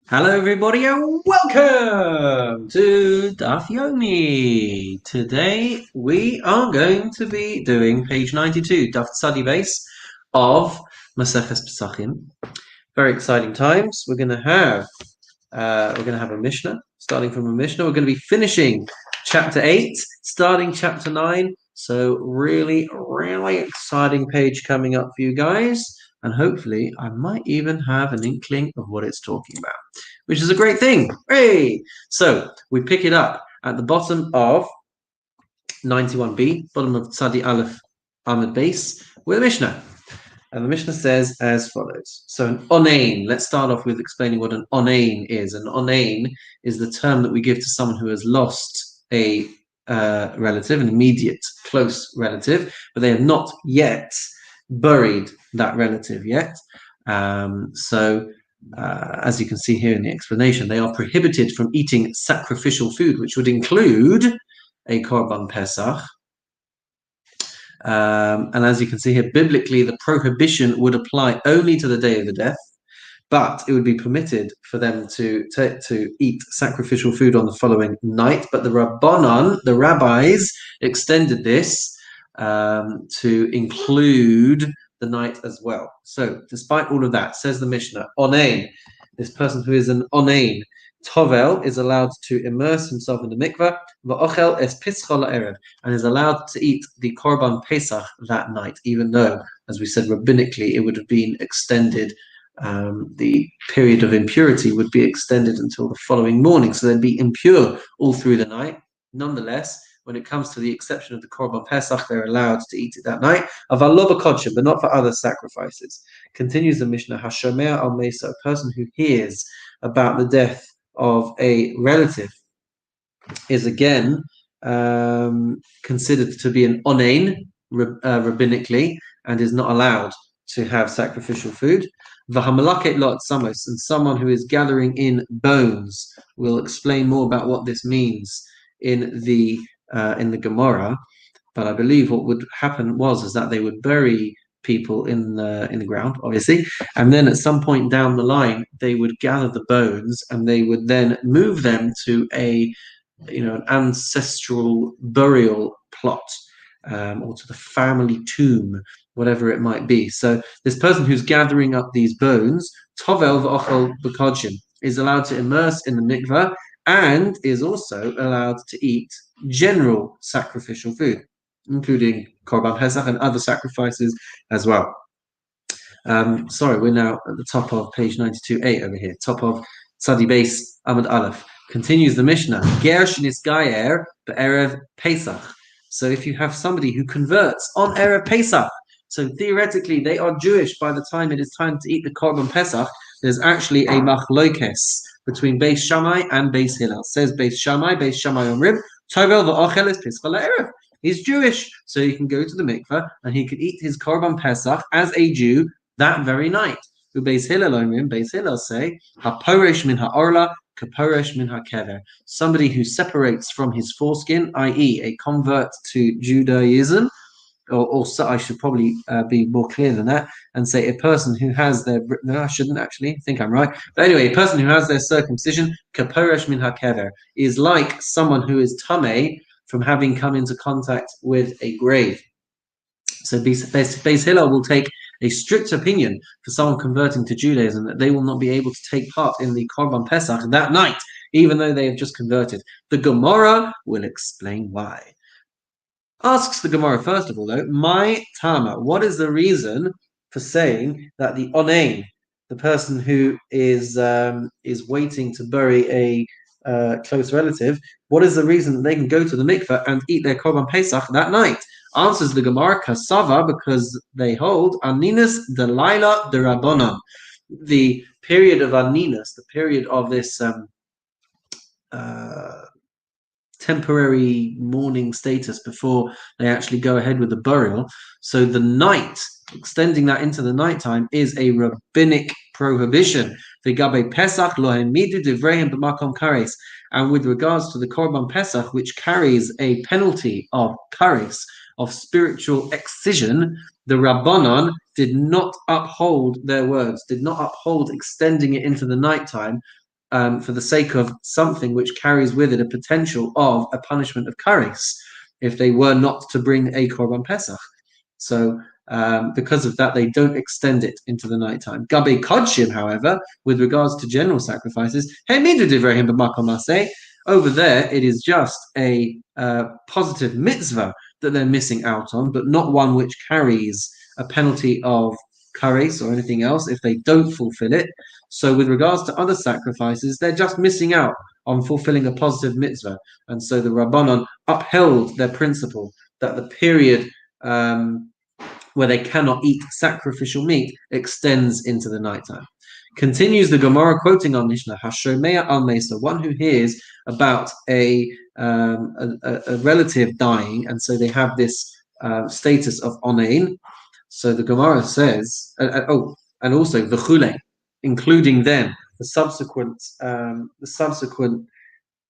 Hello, everybody, and welcome to Daf Yomi. Today we are going to be doing page 92, Daf Tzadi base of Maseches Pesachim. Very exciting times. We're going to have a Mishnah. Starting from a Mishnah, we're going to be finishing chapter 8, starting chapter 9. So really, really exciting page coming up for you guys. And hopefully, I might even have an inkling of what it's talking about, which is a great thing. Hey! So we pick it up at the bottom of 91b, bottom of Tzadi Aleph Amud base, with a Mishnah. And the Mishnah says as follows. So an onain, let's start off with explaining what an onain is. An onain is the term that we give to someone who has lost a relative, an immediate close relative, but they have not yet buried that relative yet. As you can see here in the explanation, they are prohibited from eating sacrificial food, which would include a korban pesach. And as you can see here, biblically, the prohibition would apply only to the day of the death, but it would be permitted for them to eat sacrificial food on the following night. But the Rabbanan, the rabbis, extended this to include the night as well. So, despite all of that, says the Mishnah, onain, this person who is an onain, Tovel is allowed to immerse himself in the mikveh, va'ochel es pischol erev, and is allowed to eat the korban pesach that night, even though, as we said, rabbinically, it would have been extended. The period of impurity would be extended until the following morning, so they'd be impure all through the night. Nonetheless, when it comes to the exception of the korban pesach, they're allowed to eat it that night. Aval but not for other sacrifices. Continues the Mishnah, Hashomer al Mesa, a person who hears about the death of a relative is again considered to be an onain rabbinically and is not allowed to have sacrificial food. V'hamalaket lot samos, and someone who is gathering in bones. We'll explain more about what this means in the Gemara, but I believe what would happen is that they would bury people in the ground, obviously, and then at some point down the line, they would gather the bones and they would then move them to an ancestral burial plot, or to the family tomb, whatever it might be. So this person who's gathering up these bones, Tovel v'ochel b'kodshim, is allowed to immerse in the mikveh and is also allowed to eat general sacrificial food, including korban pesach and other sacrifices as well. Sorry, we're now at the top of page 92a over here, top of Tzadi base Amud Aleph. Continues the Mishnah, Ger shenisgayer be'erev Pesach. So if you have somebody who converts on Erev Pesach, so theoretically they are Jewish by the time it is time to eat the korban pesach, there's actually a machlokes between Beis Shammai and Beis Hillel. Says Beis Shammai Omrim, Tovel v'ochel es pischa le'erev. He's Jewish, so he can go to the mikveh and he can eat his korban pesach as a Jew that very night. Beis Hillel Omrim, Beis Hillel say, haporesh min ha'orla, kaporesh min ha'kever. Somebody who separates from his foreskin, i.e. a convert to Judaism, or I should probably be more clear than that and say a person who has their, no, I shouldn't actually, think I'm right. But anyway, a person who has their circumcision, kaporesh min ha'kever, is like someone who is tameh from having come into contact with a grave. So Beis Hillel will take a strict opinion for someone converting to Judaism that they will not be able to take part in the Korban Pesach that night, even though they have just converted. The Gemara will explain why. Asks the Gemara, first of all, though, my Tama, what is the reason for saying that the Onain, the person who is waiting to bury a close relative, what is the reason that they can go to the mikveh and eat their Korban Pesach that night? Answers the Gemara, Kasava, because they hold Aninus Delaila de Rabbanon. The period of Aninus, the period of this temporary mourning status before they actually go ahead with the burial. So the night, extending that into the nighttime, is a rabbinic prohibition. And with regards to the Korban Pesach, which carries a penalty of kares, of spiritual excision, the Rabbanon did not uphold their words, did not uphold extending it into the nighttime, for the sake of something which carries with it a potential of a punishment of kares, if they were not to bring a korban pesach. So because of that, they don't extend it into the nighttime. Gabe kodshim, however, with regards to general sacrifices, over there, it is just a positive mitzvah that they're missing out on, but not one which carries a penalty of kares or anything else if they don't fulfill it. So with regards to other sacrifices, they're just missing out on fulfilling a positive mitzvah. And so the Rabbanon upheld their principle that the period where they cannot eat sacrificial meat extends into the nighttime. Continues the Gemara quoting on Mishnah, Hashomeya al Mesa, one who hears about a relative dying, and so they have this status of onein. So the Gemara says, and also v'chule, including them, the subsequent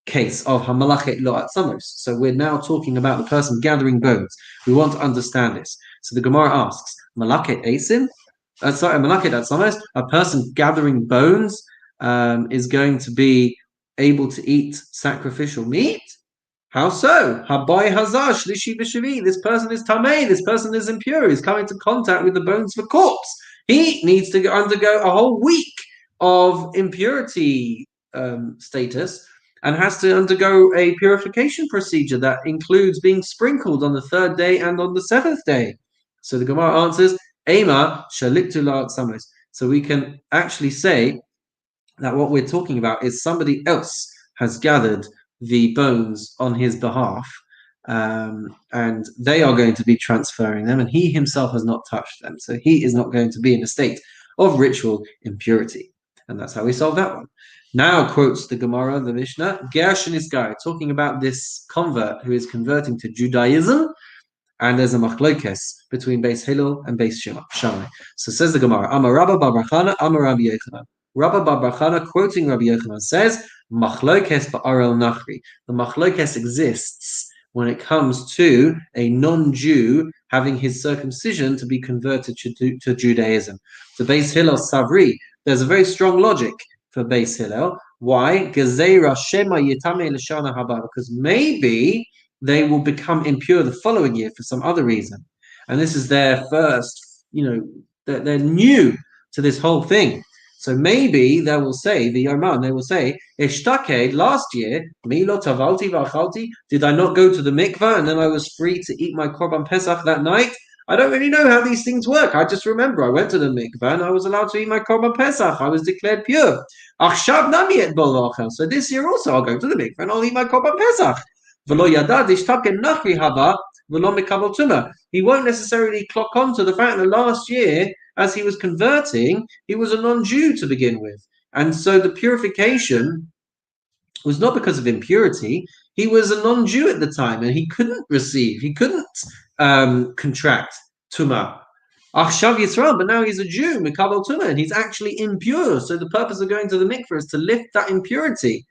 case of hamalachet lo atzamos. So we're now talking about the person gathering bones. We want to understand this. So the Gemara asks, malachet esim? Malachet atzamos, a person gathering bones is going to be able to eat sacrificial meat? How so? Habai hazar shlishi b'shavi. This person is tamei. This person is impure. He's coming into contact with the bones of a corpse. He needs to undergo a whole week of impurity status, and has to undergo a purification procedure that includes being sprinkled on the 3rd day and on the 7th day. So the Gemara answers, Ema shaliktu la'atzamos. So we can actually say that what we're talking about is somebody else has gathered the bones on his behalf, and they are going to be transferring them, and he himself has not touched them. So he is not going to be in a state of ritual impurity. And that's how we solve that one. Now quotes the Gemara, the Mishnah, Gershonis guy, talking about this convert who is converting to Judaism, and there's a machlokes between Beis Hillel and Beis Shammai. So says the Gemara, Amar Rabba bar bar Chana, Amar Rabbi Yochanan. Rabba bar bar Chana, quoting Rabbi Yochanan, says, machlokes ba'arel nachri. The machlokes exists when it comes to a non-Jew having his circumcision to be converted to Judaism. So Beis Hillel Savri, there's a very strong logic for Beis Hillel. Why? Because maybe they will become impure the following year for some other reason. And this is their first, they're new to this whole thing. So maybe they will say, Ishtake, last year, Milo Tavalti Vachalti, did I not go to the mikvah and then I was free to eat my Korban Pesach that night? I don't really know how these things work. I just remember I went to the mikvah and I was allowed to eat my Korban Pesach. I was declared pure. So this year also I'll go to the mikvah and I'll eat my Korban Pesach. He won't necessarily clock on to the fact that last year, as he was converting, he was a non-Jew to begin with. And so the purification was not because of impurity. He was a non-Jew at the time, and he couldn't contract Tumah. Achshav Yisrael, but now he's a Jew, Mikabel Tumah, and he's actually impure. So the purpose of going to the mikveh is to lift that impurity.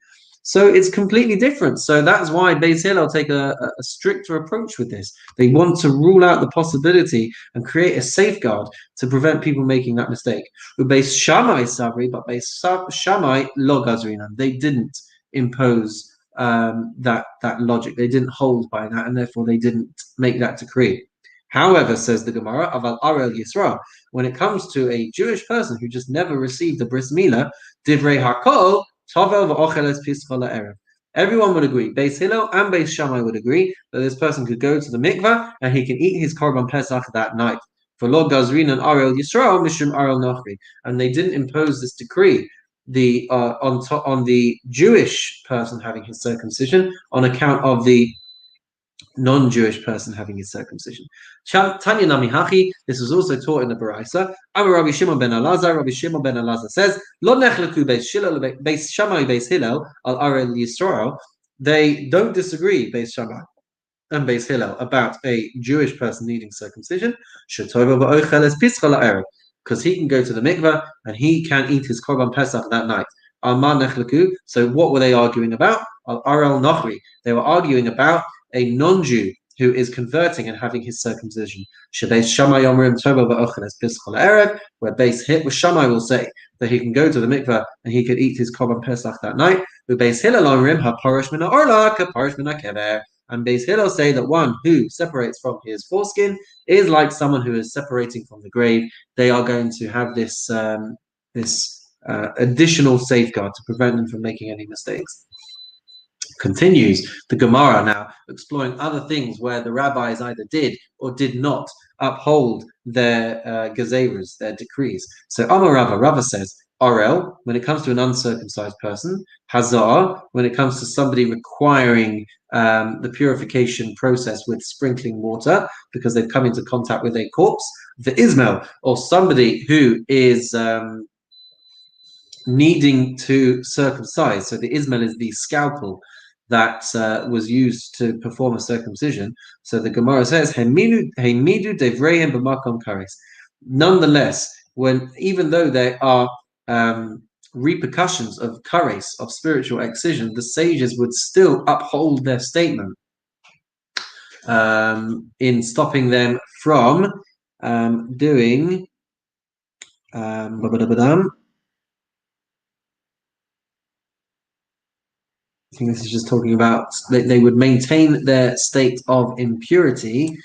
So it's completely different. So that's why Beis Hillel take a stricter approach with this. They want to rule out the possibility and create a safeguard to prevent people making that mistake. Beis Shammai Savri, but Beis Shammai Lo Gazrinan. They didn't impose that logic. They didn't hold by that, and therefore they didn't make that decree. However, says the Gemara, Aval Arel Yisrael, when it comes to a Jewish person who just never received the bris milah, Divrei Hakol, everyone would agree, Beis Hillel and Beis Shammai would agree that this person could go to the mikvah and he can eat his Korban Pesach that night. For Lord Gazrin and Arel Yisrael, Mishum Arel Nachri, and they didn't impose this decree on the Jewish person having his circumcision on account of the non-Jewish person having his circumcision. Tanya Nami Hachi, this was also taught in the Baraisa. Amar Rabbi Shimon ben Elazar, Rabbi Shimon ben Elazar says, Lo nechleku Beis Shammai Beis Hillel al Arel Yisrael. They don't disagree, Beis Shammai and Beis Hillel, about a Jewish person needing circumcision. Because he can go to the mikveh and he can eat his Korban Pesach that night. So what were they arguing about? Al Arel Nachri. They were arguing about a non-Jew who is converting and having his circumcision. Where Beis Hit with Shammai will say that he can go to the mikveh and he could eat his korban pesach that night. And Beis Hillel say that one who separates from his foreskin is like someone who is separating from the grave. They are going to have this additional safeguard to prevent them from making any mistakes. Continues the Gemara now, exploring other things where the rabbis either did or did not uphold their gezeras, their decrees. So Amar Rava says, Orel, when it comes to an uncircumcised person, Hazar, when it comes to somebody requiring the purification process with sprinkling water because they've come into contact with a corpse, the Ismail, or somebody who is needing to circumcise. So the Ismail is the scalpel that was used to perform a circumcision. So the Gemara says, "Hemidu devreihem b'makom kares." Nonetheless, even though there are repercussions of kares, of spiritual excision, the sages would still uphold their statement in stopping them from doing. I think this is just talking about they would maintain their state of impurity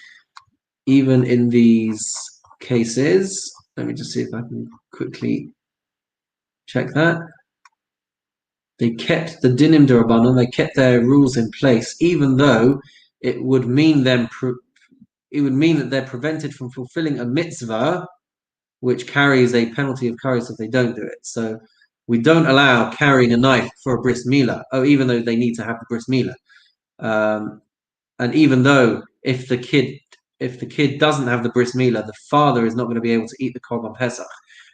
even in these cases. Let me just see if I can quickly check that. They kept the dinim d'Rabbanan, they kept their rules in place, even though it would mean that they're prevented from fulfilling a mitzvah which carries a penalty of kares if they don't do it. So we don't allow carrying a knife for a bris milah, even though they need to have the bris milah. And even though if the kid doesn't have the bris milah, the father is not going to be able to eat the korban pesach.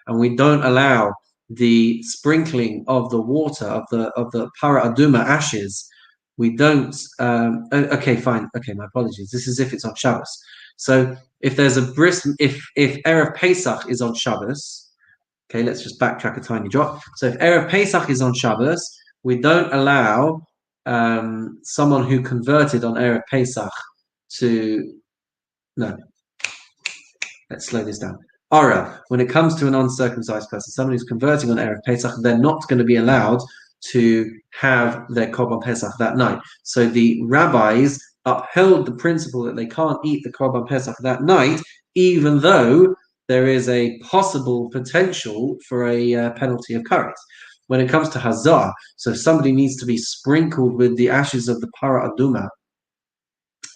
And we don't allow the sprinkling of the water of the para aduma ashes. We don't. Okay, fine. Okay, my apologies. This is if it's on Shabbos. So if there's a if Erev Pesach is on Shabbos. Okay, let's just backtrack a tiny drop. So if Erev Pesach is on Shabbos, we don't allow someone who converted on Erev Pesach to... No. Let's slow this down. Ara, when it comes to an uncircumcised person, someone who's converting on Erev Pesach, they're not going to be allowed to have their Korban Pesach that night. So the rabbis upheld the principle that they can't eat the Korban Pesach that night, even though there is a possible potential for a penalty of kares. When it comes to hazar, so somebody needs to be sprinkled with the ashes of the para aduma,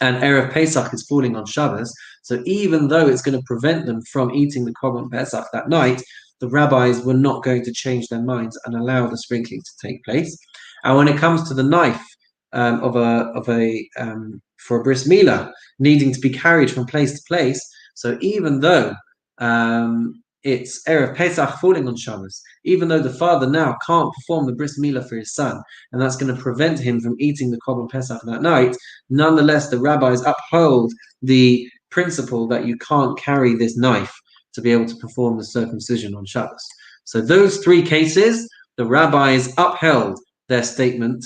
and Erev Pesach is falling on Shabbos, so even though it's going to prevent them from eating the Korban Pesach that night, the rabbis were not going to change their minds and allow the sprinkling to take place. And when it comes to the knife for a bris milah needing to be carried from place to place, so even though it's Erev Pesach falling on Shabbos, even though the father now can't perform the bris milah for his son, and that's going to prevent him from eating the korban pesach that night, nonetheless the rabbis uphold the principle that you can't carry this knife to be able to perform the circumcision on Shabbos. So those three cases, the rabbis upheld their statement,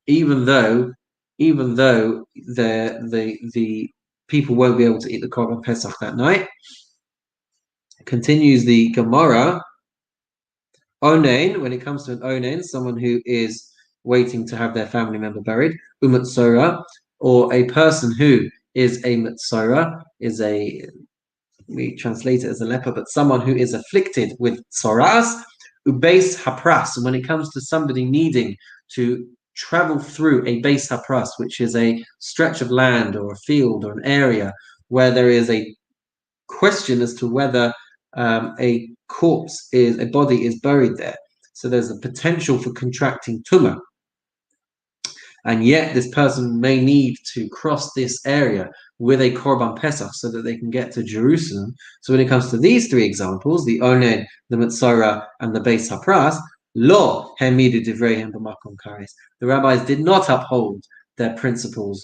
even though the people won't be able to eat the korban pesach that night. Continues the Gemara. Onain, when it comes to an onain, someone who is waiting to have their family member buried, umatsora, or a person who is a matsora, we translate it as a leper, but someone who is afflicted with tsoras, ubeis hapras. And when it comes to somebody needing to travel through a beis hapras, which is a stretch of land or a field or an area where there is a question as to whether a body is buried there. So there's a potential for contracting tumah. And yet this person may need to cross this area with a korban pesach so that they can get to Jerusalem. So when it comes to these three examples, the onen, the metzora, and the beis hapras, lo hemidu divreihem b'makom kares. The rabbis did not uphold their principles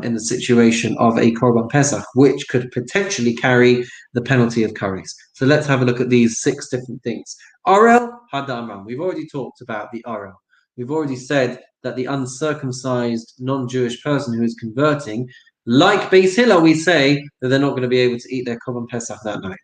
in the situation of a korban pesach, which could potentially carry the penalty of kares. So let's have a look at these 6 different things. Orel hadamram. We've already talked about the orel. we've already said that the uncircumcised non-Jewish person who is converting, like Beis Hillel, we say that they're not going to be able to eat their Korban Pesach that night.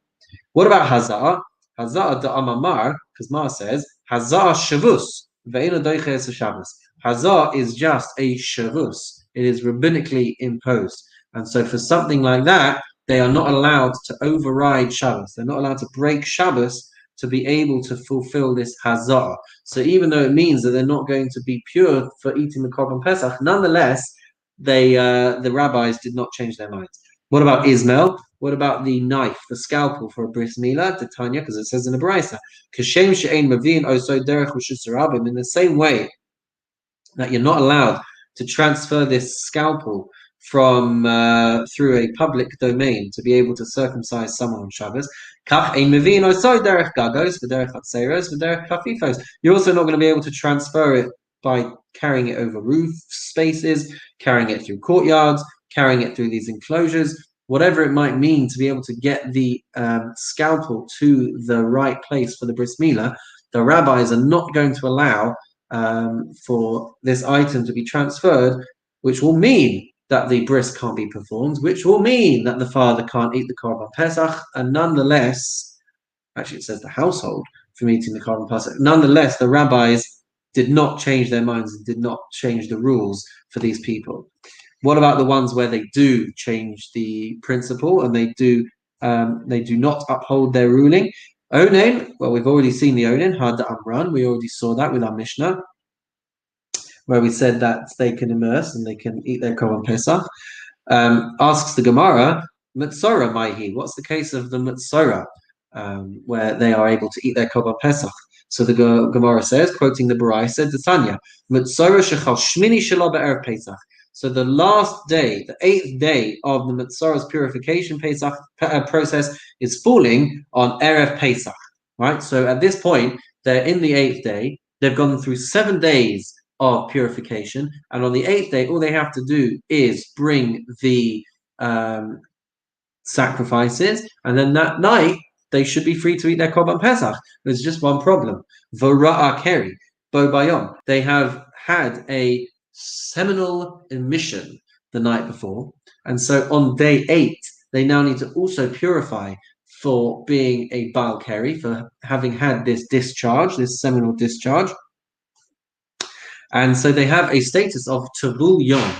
What about Hazar? Hazar da Amamar, because Mar says, Hazar Shavus, Ve'ena Doiches Shabbos. Hazar is just a Shavus. It is rabbinically imposed. And so for something like that, they are not allowed to override Shabbos. They're not allowed to break Shabbos to be able to fulfill this Hazar. So even though it means that they're not going to be pure for eating the Korban Pesach, nonetheless, the rabbis did not change their minds. What about Ismail? What about the knife, the scalpel for a bris milah? The Tanya, because it says in the Braisa, "Kashem she'ein mavin oso derech reshus harabim." In the same way that you're not allowed to transfer this scalpel from through a public domain to be able to circumcise someone on Shabbos. You're also not going to be able to transfer it by carrying it over roof spaces, carrying it through courtyards, carrying it through these enclosures, whatever it might mean to be able to get the scalpel to the right place for the bris milah. The rabbis are not going to allow for this item to be transferred, which will mean that the bris can't be performed, which will mean that the father can't eat the Korban Pesach, and nonetheless, actually it says the household from eating the Korban Pesach, nonetheless, the rabbis did not change their minds and did not change the rules for these people. What about the ones where they do change the principle and they do not uphold their ruling? Onen, well, we've already seen the Onen, Hada Amran, we already saw that with our Mishnah, where we said that they can immerse and they can eat their Korban Pesach. Asks the Gemara, Metzora Maihi, what's the case of the Metzora, where they are able to eat their Korban Pesach? So the Gemara says, quoting the Barai, said the Tanya, Metzora Shechal Shmini Shelo Be'erev Pesach. So the last day, the 8th day of the Metzora's purification Pesach process is falling on Erev Pesach, right? So at this point, they're in the 8th day. They've gone through 7 days of purification, and on the 8th day, all they have to do is bring the sacrifices, and then that night they should be free to eat their Korban Pesach. There's just one problem: V'ra'a keri bo bayom. They have had a seminal emission the night before, and so on day 8 they now need to also purify for being a Baal Keri, for having had this discharge, this seminal discharge. And so they have a status of Tavul Yom.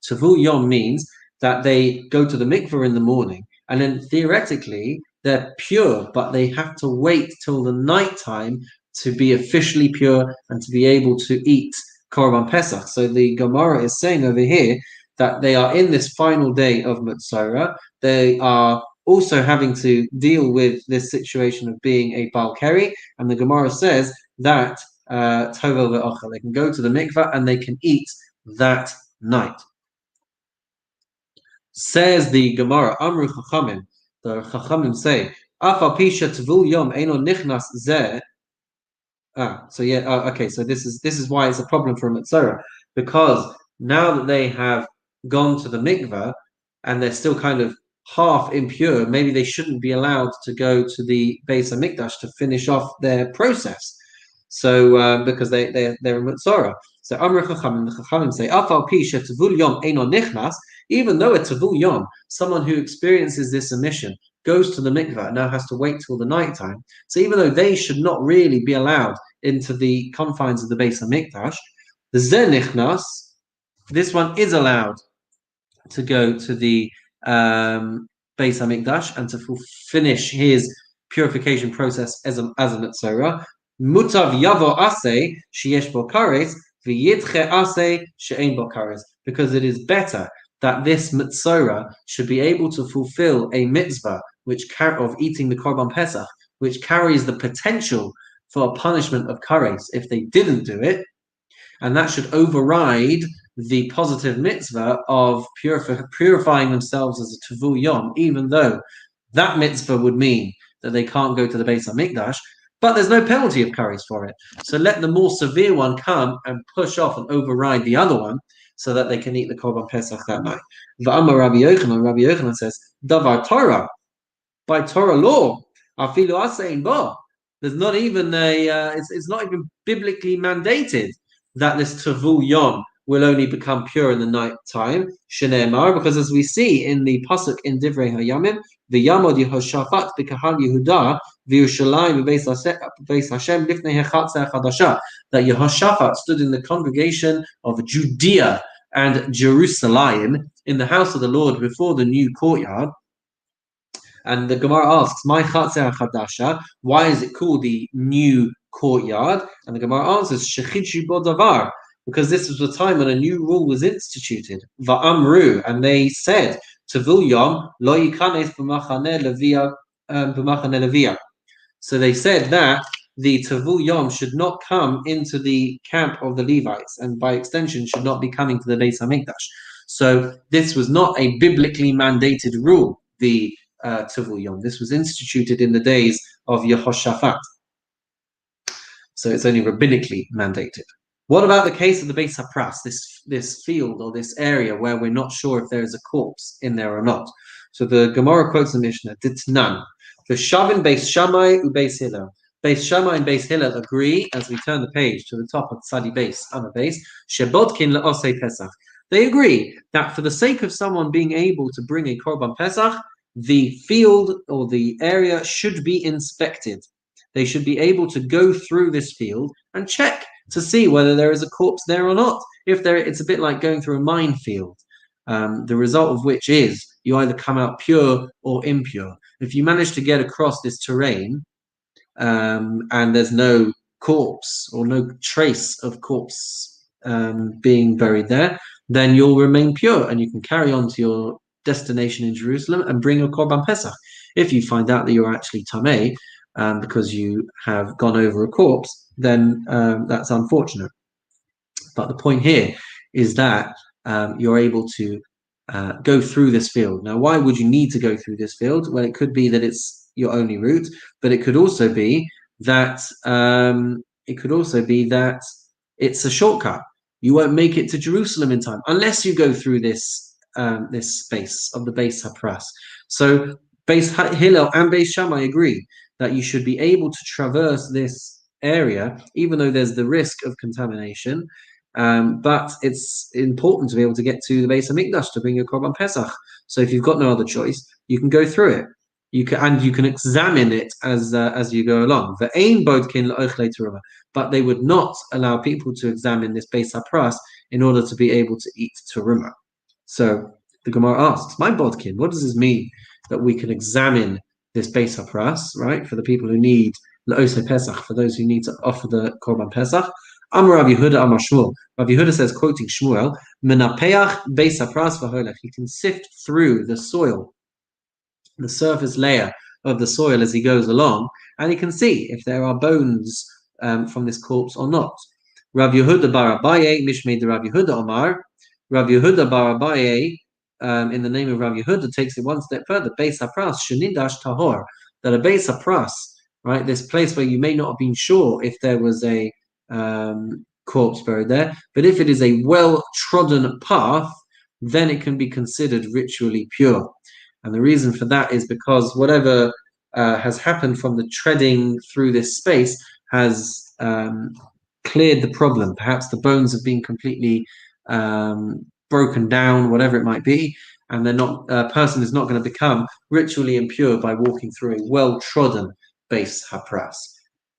Tavul Yom means that they go to the mikveh in the morning, and then theoretically they're pure, but they have to wait till the night time to be officially pure and to be able to eat Korban Pesach. So the Gemara is saying over here that they are in this final day of Metzora. They are also having to deal with this situation of being a Baal Keri, and the Gemara says that Tovel ve'ochel, they can go to the mikveh and they can eat that night. Says the Gemara, Amru Chachamim, the Chachamim say, Afal pisha Tavul Yom eino nichnas zeh. Okay. So this is why it's a problem for a Metzora, because now that they have gone to the mikveh and they're still kind of half impure, maybe they shouldn't be allowed to go to the Beis HaMikdash to finish off their process. So because they're a Metzora. So Amr Chachamim, the Chachamim say, Afal pisha Tavul Yom eino nichnas, even though a Tavul Yom, someone who experiences this emission, goes to the mikveh and now has to wait till the night time. So even though they should not really be allowed into the confines of the Beis HaMikdash, the Zeh Nichnas, this one is allowed to go to the Beis HaMikdash and to finish his purification process as a Metzora. Mutav Yavo Aseh sheyesh bo kares v'yitche Aseh she'ein bo kares, because it is better that this Metzora should be able to fulfill a mitzvah of eating the Korban Pesach, which carries the potential for a punishment of kares if they didn't do it, and that should override the positive mitzvah of purifying themselves as a Tavul Yom, even though that mitzvah would mean that they can't go to the Beis HaMikdash, but there's no penalty of kares for it. So let the more severe one come and push off and override the other one, so that they can eat the Korban Pesach that night. V'amar Rabbi Yochanan says, Davar Torah, by Torah law, afilu asein bo. There's not even it's not even biblically mandated that this Tavul Yom will only become pure in the night time, Shene'emar, because as we see in the pasuk in Divrei Hayamim, the Yamod Yehoshaphat b'Kahal Yehuda v'Yushalayim v'Beis Hashem lifnei Hechatzer Chadasha, that Yehoshaphat stood in the congregation of Judea and Jerusalem in the house of the Lord before the new courtyard. And the Gemara asks, "My Chatzer Chadasha, why is it called the new courtyard?" And the Gemara answers, "Shechidshi bo davar," because this was the time when a new rule was instituted. Va'amru, and they said, "Tavul yom lo yikanes b'machane levia." So they said that the Tavul Yom should not come into the camp of the Levites, and by extension should not be coming to the Beis Hamikdash. So this was not a biblically mandated rule, the Tavul Yom. This was instituted in the days of Yehoshaphat. So it's only rabbinically mandated. What about the case of the Beis Hapras, this field or this area where we're not sure if there is a corpse in there or not? So the Gemara quotes the Mishnah, Ditnan, the Shavin Beis Shammai uBeis Hillel. Beis Shammai and Beis Hillel agree, as we turn the page to the top of Tzadi Beis, Amma Beis, Shebodkin le'osei Pesach. They agree that for the sake of someone being able to bring a Korban Pesach, the field or the area should be inspected. They should be able to go through this field and check to see whether there is a corpse there or not. If there, it's a bit like going through a minefield, the result of which is you either come out pure or impure. If you manage to get across this terrain and there's no corpse or no trace of corpse being buried there, then you'll remain pure and you can carry on to your destination in Jerusalem and bring your Korban Pesach. If you find out that you're actually Tameh because you have gone over a corpse, then that's unfortunate. But the point here is that you're able to go through this field. Now, why would you need to go through this field? Well, it could be that it's your only route, but it could also be that it's a shortcut. You won't make it to Jerusalem in time unless you go through this space of the Beis Hapras. So Beis Hillel and Beis Shammai agree that you should be able to traverse this area, even though there's the risk of contamination. But it's important to be able to get to the Beis Hamikdash to bring your Korban Pesach. So if you've got no other choice, you can go through it. You can examine it as you go along. But they would not allow people to examine this Beis Hapras in order to be able to eat teruma. So the Gemara asks, "My bodkin, what does this mean that we can examine this Beis Hapras, right, for the people who need L'osei Pesach, for those who need to offer the Korban Pesach?" Amar Rav Yehuda Amar Shmuel. Rav Yehuda says, quoting Shmuel, "Menapeach Beis Hapras v'holech." He can sift through the soil, the surface layer of the soil as he goes along, and he can see if there are bones from this corpse or not. Rav Yehuda bar Abaye, Mishmei de Rav Yehuda Omar. Rav Yehuda bar Abaye, in the name of Rav Yehuda, takes it one step further. Beis Hapras shenidash tahor, that a Beis Hapras, right, this place where you may not have been sure if there was a corpse buried there, but if it is a well-trodden path, then it can be considered ritually pure. And the reason for that is because whatever has happened from the treading through this space has cleared the problem. Perhaps the bones have been completely broken down, whatever it might be, and a person is not going to become ritually impure by walking through a well-trodden Beis Hapras.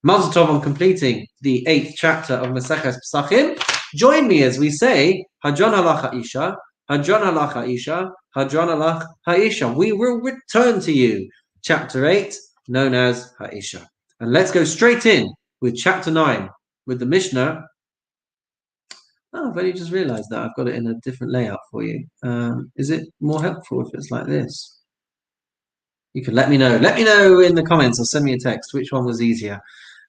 Mazel tov on completing the 8th chapter of Maseches Pesachim. Join me as we say, Hadron halach ha'isha, Hadron halach ha'isha, Hadron halach ha'isha. We will return to you. Chapter 8, known as Ha'isha. And let's go straight in with chapter 9, with the Mishnah. Oh, I've only just realized that I've got it in a different layout for you. Is it more helpful if it's like this? You can let me know. Let me know in the comments or send me a text which one was easier.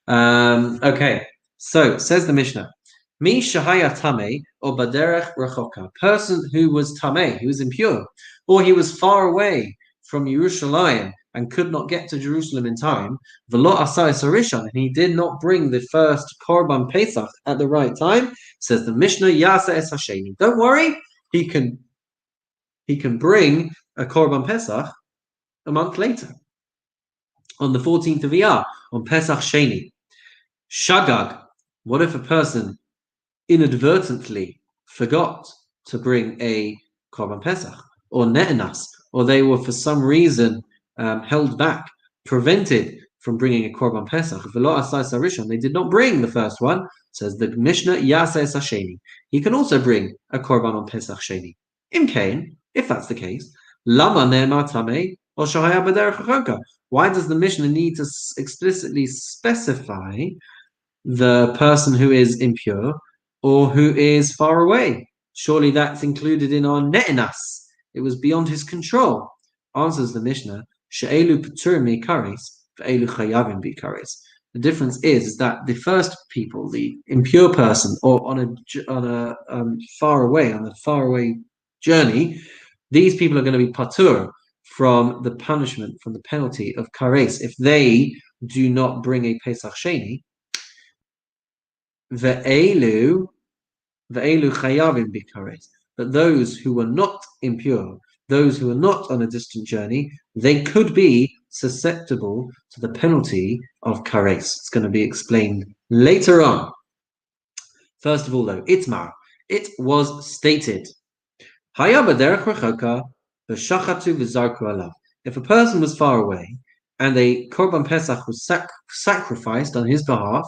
Okay, so says the Mishnah, Mi shahaya tameh or baderech rechoka, person who was tameh, who was impure, or he was far away from Yerushalayim and could not get to Jerusalem in time, v'lo asay sarishan, and he did not bring the first Korban Pesach at the right time, says the Mishnah, Yasa es hasheni. Don't worry, he can bring a Korban Pesach a month later, on the 14th of Iyar, on Pesach Sheni. Shagag, what if a person inadvertently forgot to bring a Korban Pesach or Ne'enas, or they were for some reason held back, prevented from bringing a Korban Pesach. They did not bring the first one, says the Mishnah, Yaseh Sasheni. He can also bring a Korban on Pesach Sheni. Imkain, if that's the case, Lama Ne'emar Tameh or Shahaya B'derech HaChanka. Why does the Mishnah need to explicitly specify the person who is impure or who is far away? Surely that's included in our Ne'enas. It was beyond his control. Answers the Mishnah, She'elu P'tur Me'ikares, Ve'elu Chayavim B'ikares. The difference is that the first people, the impure person, or on a faraway journey, these people are going to be patur from the punishment, from the penalty of kares if they do not bring a Pesach Sheni. Ve'elu chayavim bikares. But those who were not impure, those who were not on a distant journey, they could be susceptible to the penalty of kares. It's going to be explained later on. First of all, though, itmar, it was stated, if a person was far away and a Korban Pesach was sacrificed on his behalf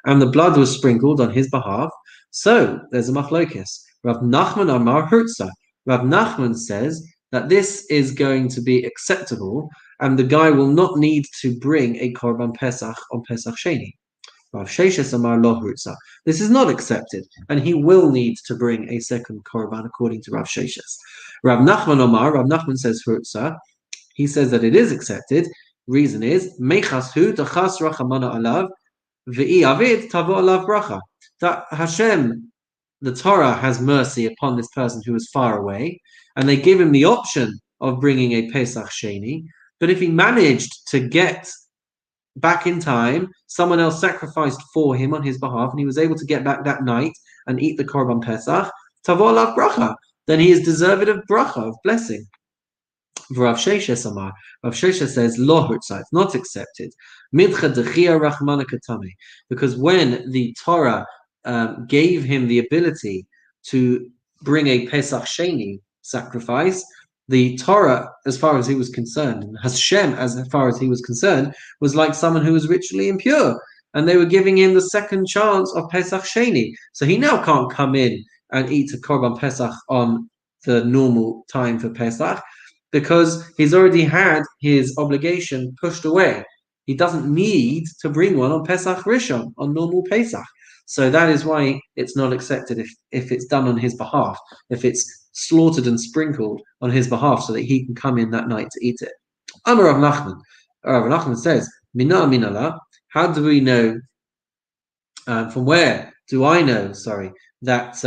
and the blood was sprinkled on his behalf, so there's a machlokes. Rav Nachman Amar Hurtza. Rav Nachman says that this is going to be acceptable and the guy will not need to bring a Korban Pesach on Pesach Sheni. Rav Sheshes Amar Lo Hurtza. This is not accepted, and he will need to bring a second korban according to Rav Sheshes. Rav Nachman Amar, Rav Nachman says Hurtza. He says that it is accepted. Reason is Mechashu Tachas Rachamana Alav V'i Avid Tavo Alav Bracha. That Hashem, the Torah, has mercy upon this person who is far away, and they give him the option of bringing a Pesach Sheni. But if he managed to get back in time, someone else sacrificed for him on his behalf, and he was able to get back that night and eat the Korban Pesach, Tavo Alav Bracha, then he is deserved of bracha, of blessing. Rav Sheshes Amar, Rav Sheshes says, Lo Hurtza, it's not accepted. Midcha Dechia Rachmana Katame, because when the Torah gave him the ability to bring a Pesach Sheni sacrifice, the Torah, as far as he was concerned, and Hashem, as far as he was concerned, was like someone who was ritually impure, and they were giving him the second chance of Pesach Sheni. So he now can't come in and eat a Korban Pesach on the normal time for Pesach, because he's already had his obligation pushed away. He doesn't need to bring one on Pesach Rishon, on normal Pesach. So that is why it's not accepted if it's done on his behalf, if it's slaughtered and sprinkled on his behalf so that he can come in that night to eat it. Amar Rav Nachman. Rav Nachman says, Mina minala, how do we know, from where do I know, that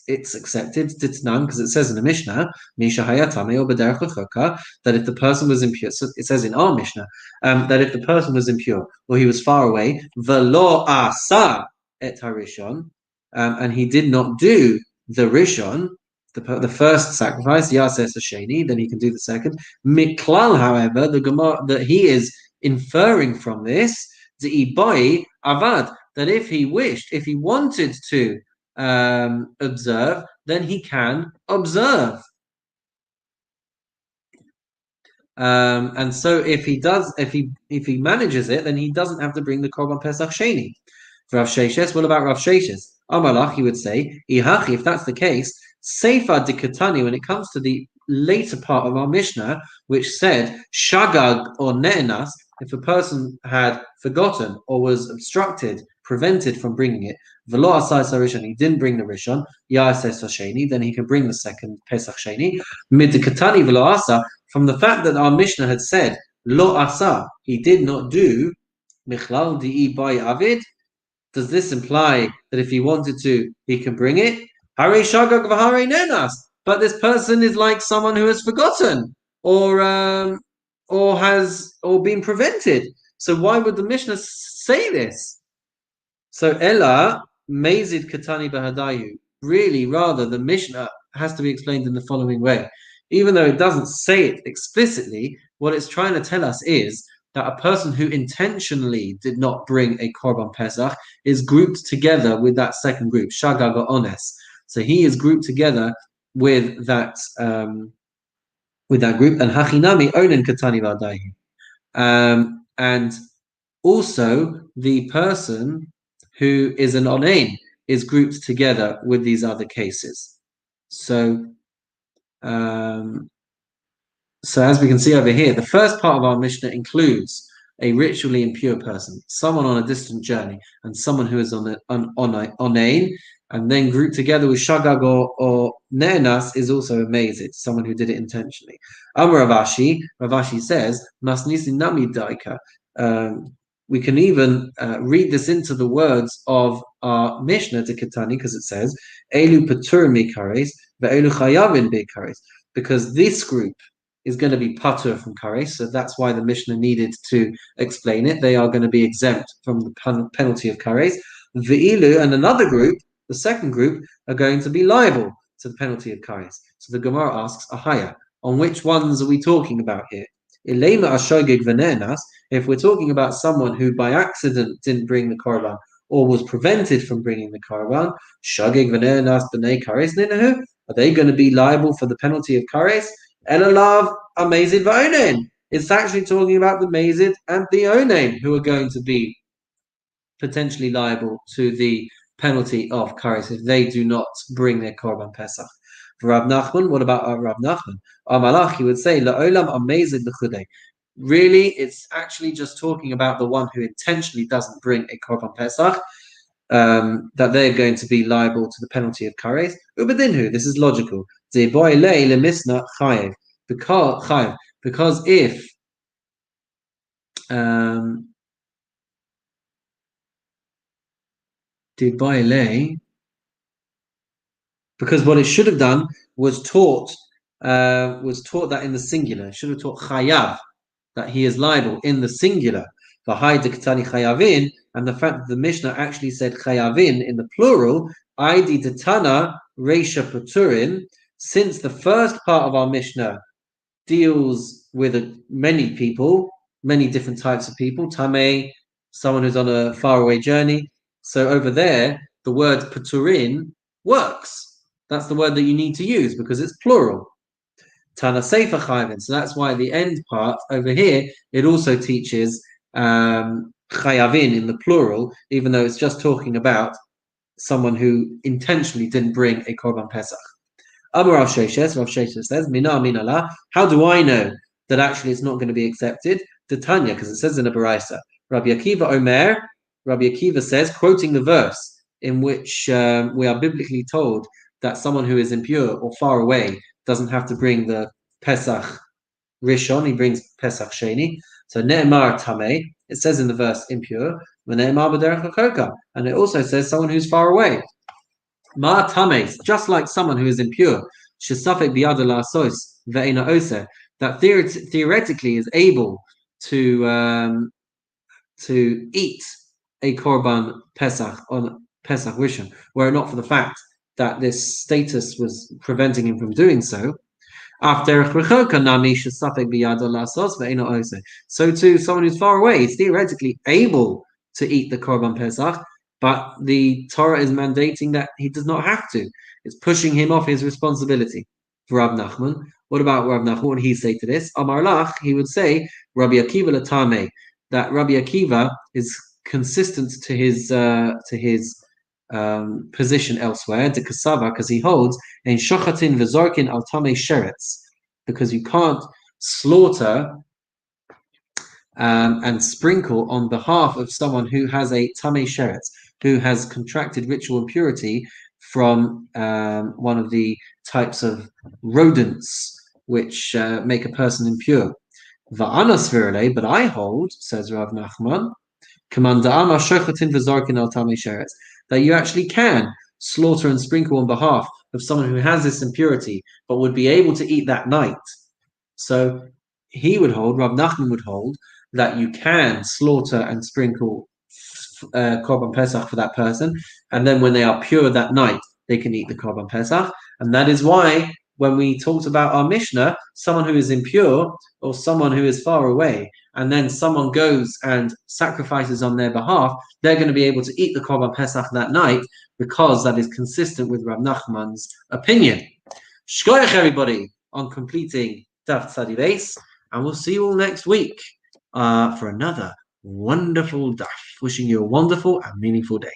it's accepted, because it says in the Mishnah, that if the person was impure, so it says in our Mishnah, that if the person was impure or he was far away, velo asa et harishon, and he did not do the rishon, the first sacrifice, yaseh hasheni, then he can do the second. Miklal, however, the Gemara that he is inferring from this, the ibai avad, that if he wished, if he wanted to observe, then he can observe. And so if he does, if he manages it, then he doesn't have to bring the Korban Pesach Sheni. For Rav Sheshes, what about Rav Sheshes? Amalach, he would say, Ihachi, if that's the case, Seifa Dikatani, when it comes to the later part of our Mishnah, which said Shagag or Ne'enas, if a person had forgotten or was obstructed, prevented from bringing it, Velo Asai Sarishon, he didn't bring the Rishon, Ya'aseh Sheni, then he can bring the second Pesach Sheni. Midikatani Velo Asa, from the fact that our Mishnah had said Lo Asa, he did not do Michlal Di'i Bai Avid. Does this imply that if he wanted to, he can bring it? Hare Shagag v'Hare Nenas. But this person is like someone who has forgotten or been prevented. So why would the Mishnah say this? So Ella Mazid Katani Bahadayu. Really, rather, the Mishnah has to be explained in the following way. Even though it doesn't say it explicitly, what it's trying to tell us is that a person who intentionally did not bring a Korban Pesach is grouped together with that second group, Shagag or Ones. So he is grouped together with that group, and Hachinami Onen Katani Vadahi. And also the person who is an Onain is grouped together with these other cases. So as we can see over here, the first part of our Mishnah includes a ritually impure person, someone on a distant journey, and someone who is on Onain, and then grouped together with Shagag or Ne'enas is also amazing, someone who did it intentionally. Amar Ravashi says, Masnisi Nami Daika. We can even read this into the words of our Mishnah to Ketani, because it says, Elu Patur Mikares, Ve'elu Chayavin Bikares, because this group is going to be patur from kares, so that's why the Mishnah needed to explain it. They are going to be exempt from the penalty of kares. Ve'ilu, and another group, the second group, are going to be liable to the penalty of kares. So the Gemara asks, Ahaya, on which ones are we talking about here? Ilema ashogeg v'ne'enas, if we're talking about someone who by accident didn't bring the korban or was prevented from bringing the korban, shogeg v'ne'enas b'nei kares ninahu, are they going to be liable for the penalty of kares? Elalav amazid v'onen. It's actually talking about the mazid and the onen who are going to be potentially liable to the penalty of kares if they do not bring their korban pesach. For Rav Nachman, what about Rav Nachman? Amalach, he would say la'olam amazid l'chudei. Really, it's actually just talking about the one who intentionally doesn't bring a korban pesach. That they're going to be liable to the penalty of kares. Ubedinhu, this is logical. Because if because what it should have done was taught that in the singular. It should have taught chayav, that he is liable in the singular. And the fact that the Mishnah actually said chayavin in the plural, Aidi Detana Reisha Paturin, since the first part of our Mishnah deals with many people, many different types of people, Tameh, someone who's on a faraway journey. So over there, the word Paturin works. That's the word that you need to use because it's plural. Tana Sefer Chayavin. So that's why the end part over here, it also teaches Chayavin in the plural, even though it's just talking about someone who intentionally didn't bring a Korban Pesach. Amar Rav Sheshes says, Mina Minala, how do I know that actually it's not going to be accepted? The Tanya, because it says in a Baraisa. Rabbi Akiva Omer, Rabbi Akiva says, quoting the verse in which we are biblically told that someone who is impure or far away doesn't have to bring the Pesach Rishon, he brings Pesach Sheni. So Ne'emar Tameh, it says in the verse impure, Ne'emar B'derech HaKoka, and it also says someone who's far away. Ma Tameh, just like someone who is impure, Shesafek Biyad La'asos Ve'ena Oser, that theoretically is able to eat a Korban Pesach on Pesach Rishon, were it not for the fact that this status was preventing him from doing so. So too, someone who's far away is theoretically able to eat the Korban Pesach, but the Torah is mandating that he does not have to. It's pushing him off his responsibility. For Rav Nachman, what about Rav Nachman? What would he say to this? Amar Lach, he would say, Rabbi Akiva Latame, that Rabbi Akiva is consistent to his position elsewhere, de Kasava, because he holds in Shochatin V'Zorkin Al Tamei Sheretz, because you can't slaughter and sprinkle on behalf of someone who has a Tamei Sheretz, who has contracted ritual impurity from one of the types of rodents which make a person impure. Va'anas virele, but I hold, says Rav Nachman, that you actually can slaughter and sprinkle on behalf of someone who has this impurity, but would be able to eat that night. So he would hold, Rav Nachman would hold, that you can slaughter and sprinkle Korban Pesach for that person, and then when they are pure that night, they can eat the Korban Pesach. And that is why when we talked about our Mishnah, someone who is impure or someone who is far away and then someone goes and sacrifices on their behalf, they're going to be able to eat the Korban Pesach that night because that is consistent with Rav Nachman's opinion. Shkoyach everybody on completing Daf Tzadi Beis, and we'll see you all next week for another wonderful daf. Wishing you a wonderful and meaningful day.